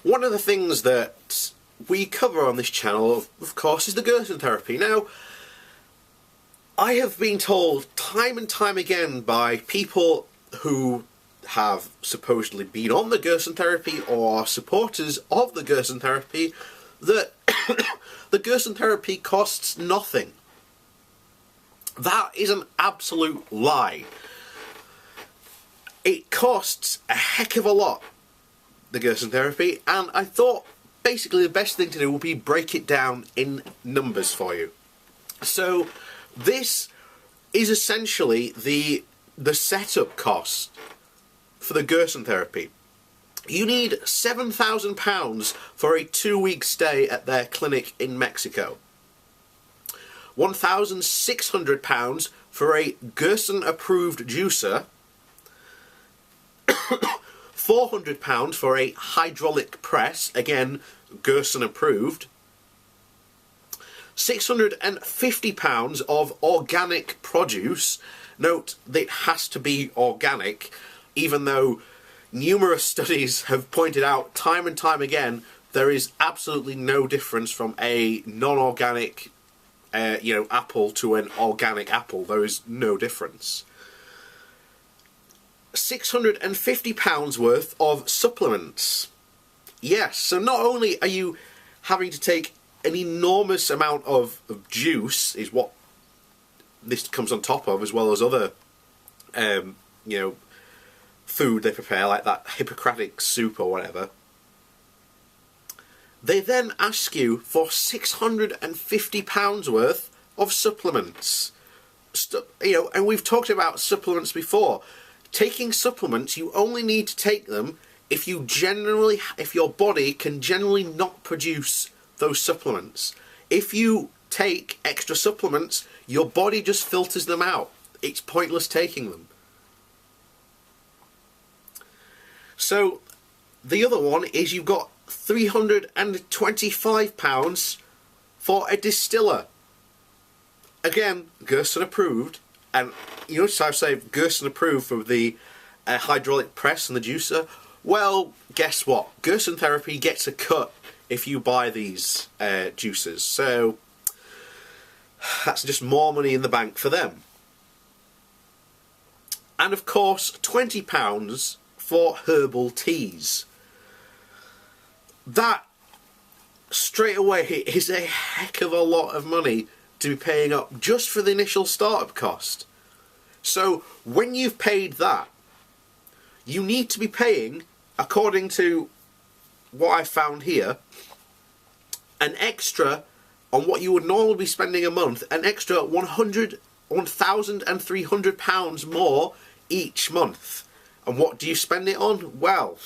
one of the things that we cover on this channel, of course, is the Gerson therapy. Now, I have been told time and time again by people who have supposedly been on the Gerson therapy or are supporters of the Gerson therapy that the Gerson therapy costs nothing. That is an absolute lie. It costs a heck of a lot, the Gerson therapy, and I thought basically the best thing to do would be break it down in numbers for you. So this is essentially the setup cost for the Gerson therapy. You need £7,000 for a 2-week stay at their clinic in Mexico. £1,600 for a Gerson approved juicer. £400 for a hydraulic press, again Gerson approved. £650 of organic produce. Note that it has to be organic, even though numerous studies have pointed out time and time again there is absolutely no difference from a non-organic apple to an organic apple. There is no difference. £650 worth of supplements. Yes, so not only are you having to take an enormous amount of juice, is what this comes on top of, as well as other food they prepare, like that Hippocratic soup or whatever. They then ask you for £650 worth of supplements. And we've talked about supplements before. Taking supplements, you only need to take them if your body can generally not produce those supplements. If you take extra supplements, your body just filters them out. It's pointless taking them. So the other one is you've got £325 for a distiller. Again, Gerson approved, and you notice I say Gerson approved for the hydraulic press and the juicer. Well, guess what? Gerson therapy gets a cut if you buy these juicers, so that's just more money in the bank for them. And of course, £20 for herbal teas. That straight away is a heck of a lot of money to be paying up just for the initial startup cost. So when you've paid that, you need to be paying, according to what I found here, an extra, on what you would normally be spending a month, an extra £1,300 more each month. And what do you spend it on? Well,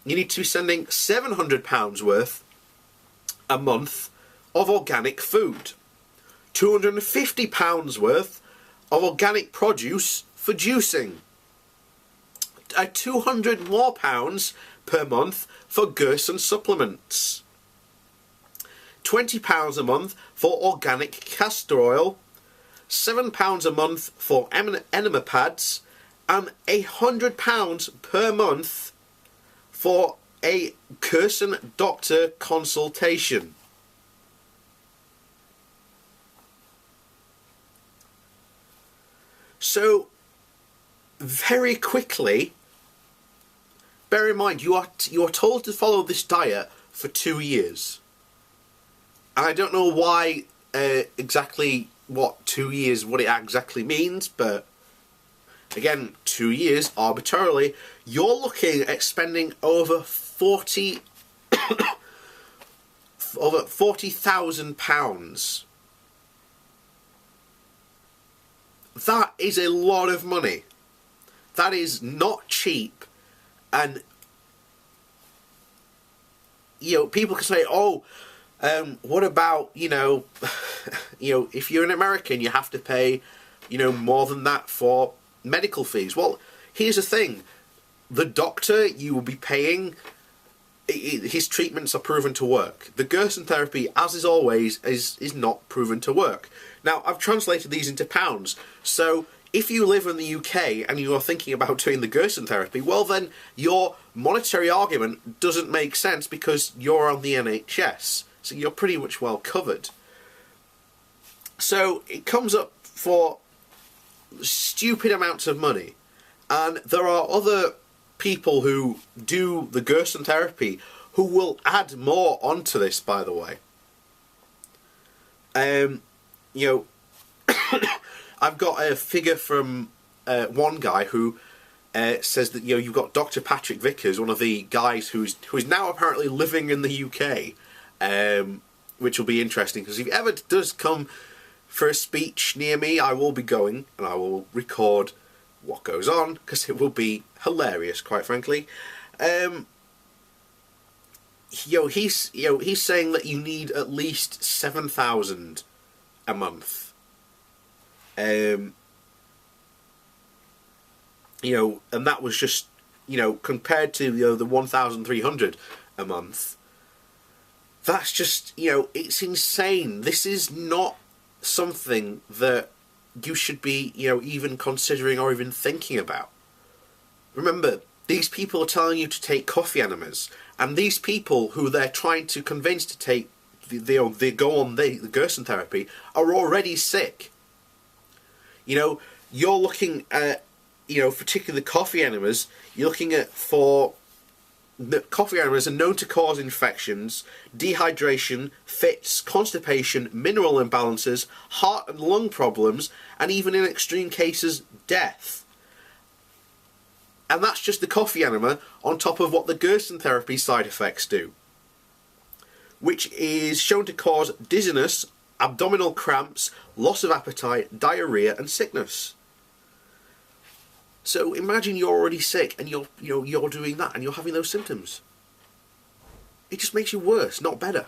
you need to be sending £700 worth a month of organic food, £250 worth of organic produce for juicing, £200 more per month for Gerson supplements, £20 a month for organic castor oil, £7 a month for enema pads, and £100 per month for a Gerson doctor consultation. So, very quickly, bear in mind you are told to follow this diet for 2 years. And I don't know why exactly what 2 years, what it exactly means, but again, 2 years arbitrarily, you're looking at spending over £40,000. That is a lot of money. That is not cheap. And people can say, "Oh, what about if you're an American, you have to pay, more than that for medical fees." Well, here's the thing: the doctor you will be paying, his treatments are proven to work. The Gerson therapy, as is always, is not proven to work. Now, I've translated these into pounds. So if you live in the UK and you are thinking about doing the Gerson therapy, well then your monetary argument doesn't make sense because you're on the NHS. So you're pretty much well covered. So it comes up for stupid amounts of money. And there are other people who do the Gerson therapy who will add more onto this, by the way. You know, I've got a figure from one guy who says that, you know, you've got Dr. Patrick Vickers, one of the guys who is now apparently living in the UK, which will be interesting because if he ever does come for a speech near me, I will be going and I will record what goes on because it will be hilarious, quite frankly. He's saying that you need at least 7,000 a month. And that was just, compared to the 1,300 a month. That's just, it's insane. This is not something that you should be, even considering or even thinking about. Remember, these people are telling you to take coffee enemas, and these people who they're trying to convince to take the Gerson therapy are already sick. You're looking at, particularly the coffee enemas, you're looking at the coffee enemas are known to cause infections, dehydration, fits, constipation, mineral imbalances, heart and lung problems, and even in extreme cases, death. And that's just the coffee enema on top of what the Gerson therapy side effects do, which is shown to cause dizziness, abdominal cramps, loss of appetite, diarrhea, and sickness. So imagine you're already sick and you're doing that and you're having those symptoms. It just makes you worse, not better.